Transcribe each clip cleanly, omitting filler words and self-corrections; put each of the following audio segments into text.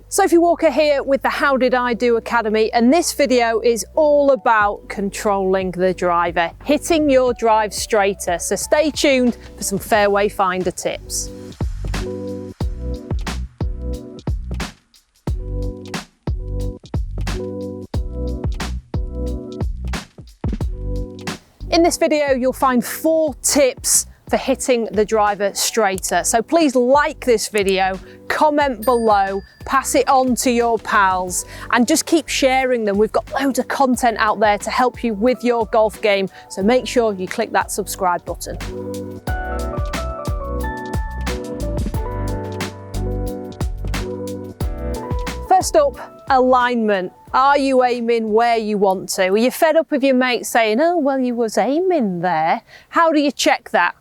Sophie Walker here with the HowDidiDo Academy, and this video is all about controlling the driver, hitting your drive straighter. So stay tuned for some fairway finder tips. In this video, you'll find 4 tips for hitting the driver straighter. So please like this video, comment below, pass it on to your pals, and just keep sharing them. We've got loads of content out there to help you with your golf game, so make sure you click that subscribe button. First up, alignment. Are you aiming where you want to? Are you fed up with your mate saying, oh, well, you was aiming there? How do you check that?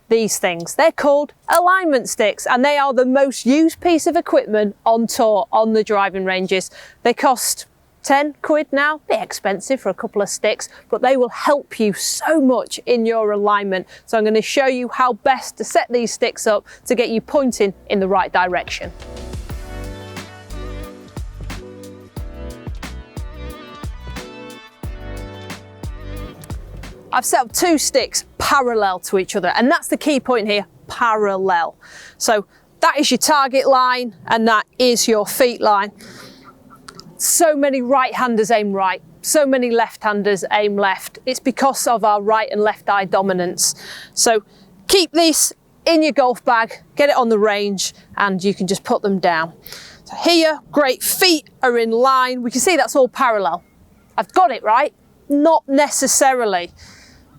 These things, they're called alignment sticks, and they are the most used piece of equipment on tour on the driving ranges. They cost 10 quid now. They're expensive for a couple of sticks, but they will help you so much in your alignment. So I'm going to show you how best to set these sticks up to get you pointing in the right direction. I've set up 2 sticks parallel to each other, and that's the key point here, parallel. So that is your target line and that is your feet line. So many right-handers aim right, so many left-handers aim left. It's because of our right and left eye dominance. So keep this in your golf bag, get it on the range, and you can just put them down. So here, great, feet are in line. We can see that's all parallel. I've got it right? Not necessarily,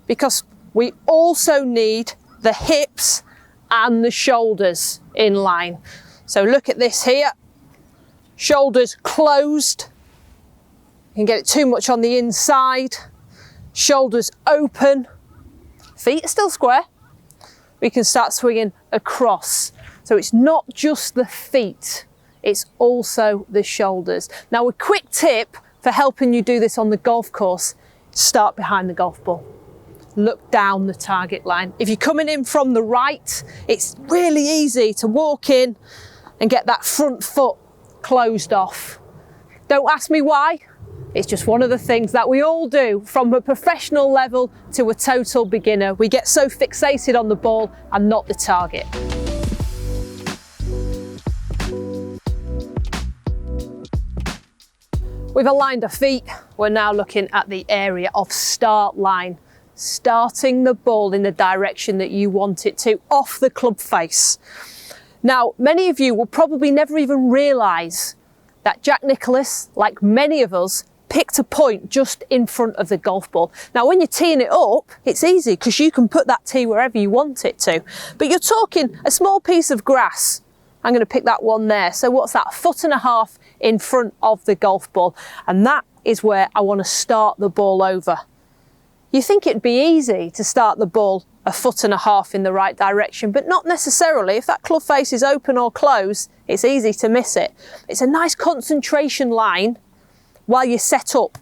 because we also need the hips and the shoulders in line. So look at this here, shoulders closed. You can get it too much on the inside, shoulders open, feet are still square. We can start swinging across. So it's not just the feet, it's also the shoulders. Now a quick tip for helping you do this on the golf course, start behind the golf ball. Look down the target line. If you're coming in from the right, it's really easy to walk in and get that front foot closed off. Don't ask me why. It's just one of the things that we all do from a professional level to a total beginner. We get so fixated on the ball and not the target. We've aligned our feet. We're now looking at the area of start line. Starting the ball in the direction that you want it to, off the club face. Now, many of you will probably never even realise that Jack Nicklaus, like many of us, picked a point just in front of the golf ball. Now, when you're teeing it up, it's easy because you can put that tee wherever you want it to. But you're talking a small piece of grass. I'm going to pick that one there. So what's that? 1.5 feet in front of the golf ball. And that is where I want to start the ball over. You think it'd be easy to start the ball 1.5 feet in the right direction, but not necessarily. If that club face is open or closed, it's easy to miss it. It's a nice concentration line while you set up,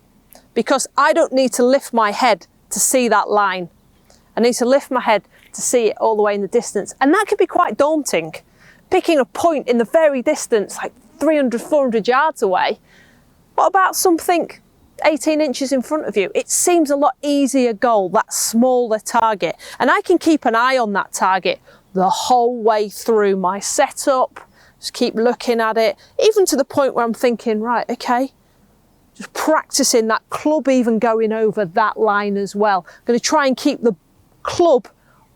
because I don't need to lift my head to see that line. I need to lift my head to see it all the way in the distance. And that can be quite daunting. Picking a point in the very distance, like 300, 400 yards away. What about something 18 inches in front of you? It seems a lot easier goal, that smaller target. And I can keep an eye on that target the whole way through my setup, just keep looking at it, even to the point where I'm thinking, right, okay, just practicing that club even going over that line as well. I'm going to try and keep the club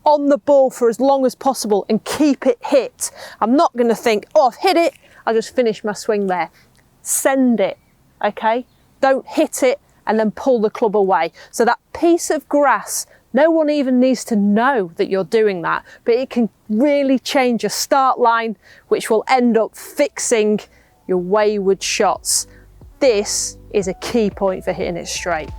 on the ball for as long as possible and keep it hit. I'm not going to think, oh, I've hit it, I'll just finish my swing there. Send it, okay? Don't hit it and then pull the club away. So that piece of grass, no one even needs to know that you're doing that, but it can really change your start line, which will end up fixing your wayward shots. This is a key point for hitting it straight.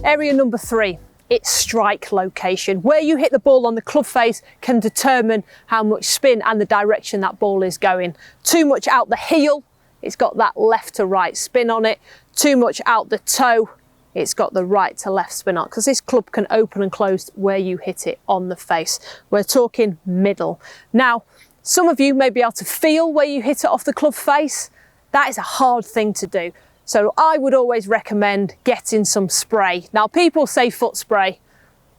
Area number 3. It's strike location. Where you hit the ball on the club face can determine how much spin and the direction that ball is going. Too much out the heel, it's got that left to right spin on it. Too much out the toe, it's got the right to left spin on, because this club can open and close where you hit it on the face. We're talking middle. Now, some of you may be able to feel where you hit it off the club face. That is a hard thing to do. So I would always recommend getting some spray. Now, people say foot spray,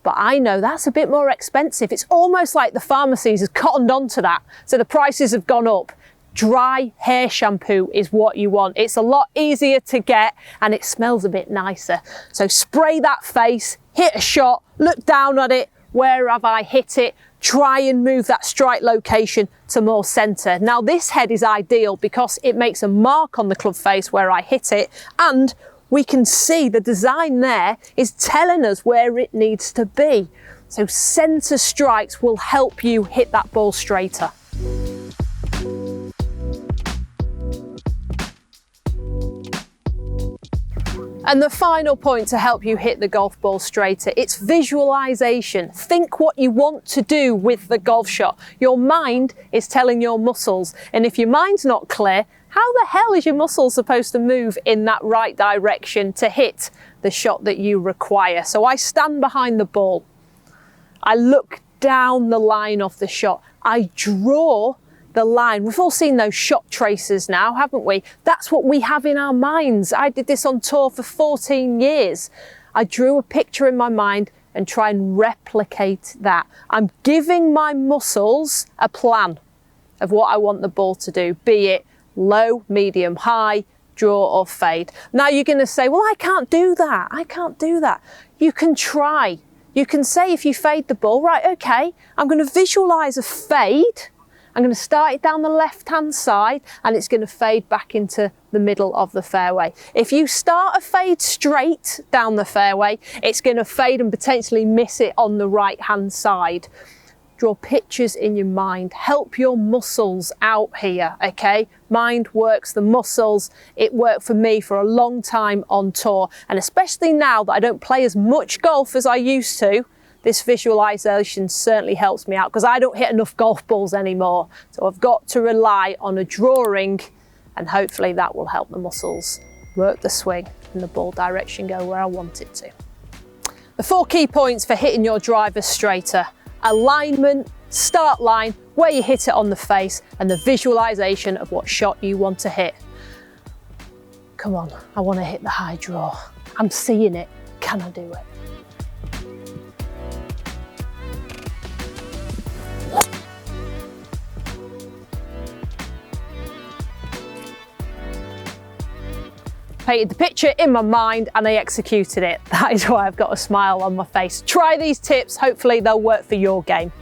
but I know that's a bit more expensive. It's almost like the pharmacies have cottoned onto that, so the prices have gone up. Dry hair shampoo is what you want. It's a lot easier to get and it smells a bit nicer. So spray that face, hit a shot, look down at it. Where have I hit it? Try and move that strike location to more centre. Now this head is ideal because it makes a mark on the club face where I hit it, and we can see the design there is telling us where it needs to be. So centre strikes will help you hit that ball straighter. And the final point to help you hit the golf ball straighter, it's visualization. Think what you want to do with the golf shot. Your mind is telling your muscles, and if your mind's not clear, how the hell is your muscle supposed to move in that right direction to hit the shot that you require? So I stand behind the ball. I look down the line of the shot. I draw the line. We've all seen those shot tracers now, haven't we? That's what we have in our minds. I did this on tour for 14 years. I drew a picture in my mind and try and replicate that. I'm giving my muscles a plan of what I want the ball to do, be it low, medium, high, draw or fade. Now you're going to say, well, I can't do that. I can't do that. You can try. You can say, if you fade the ball, right, okay, I'm going to visualize a fade. I'm going to start it down the left-hand side and it's going to fade back into the middle of the fairway. If you start a fade straight down the fairway, it's going to fade and potentially miss it on the right-hand side. Draw pictures in your mind. Help your muscles out here, okay? Mind works the muscles. It worked for me for a long time on tour. And especially now that I don't play as much golf as I used to, this visualization certainly helps me out because I don't hit enough golf balls anymore. So I've got to rely on a drawing, and hopefully that will help the muscles work the swing and the ball direction go where I want it to. The 4 key points for hitting your driver straighter: alignment, start line, where you hit it on the face, and the visualization of what shot you want to hit. Come on, I want to hit the high draw. I'm seeing it. Can I do it? Painted the picture in my mind and I executed it. That is why I've got a smile on my face. Try these tips, hopefully they'll work for your game.